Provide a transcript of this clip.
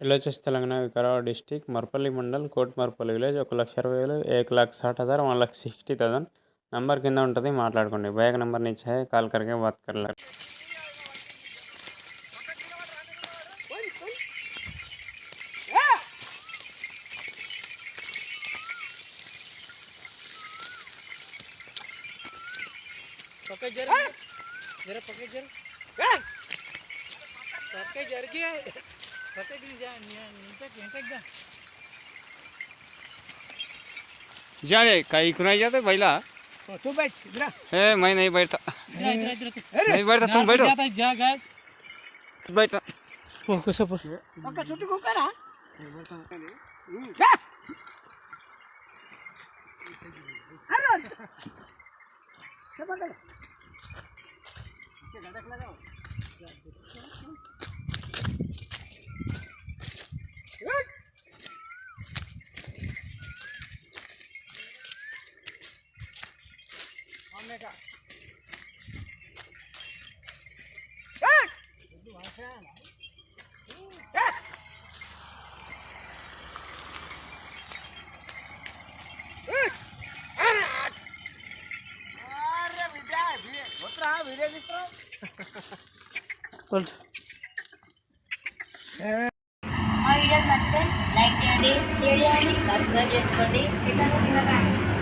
ఎల్లోచెస్ Telangana Vikarabad district Marpalli mandal కోట్ Marpalli village 1,60,000 1,60,000 1,60,000 number కింద ఉంటుంది మాట్లాడుకోండి బ్యాగ్ నెంబర్ नीचे है कॉल करके बात कर ले पकड़ जर जरा पकड़ जर पकड़ जर के पकड़ जा नीचे फेंक दा जाए कहीं कुनाई जाते बैला तू बैठ इधर है मैं नहीं बैठता इधर इधर नहीं बैठता तुम बैठो जाता जा गाय बैठो ओ कुछ पर पक्का छुट्टी को करा अरे सब बंद इसके गड़क लगाओ हमने का बोल మా వీడియోస్ నచ్చితే లైక్ చేయండి షేర్ చేయండి సబ్స్క్రైబ్ చేసుకోండి కింద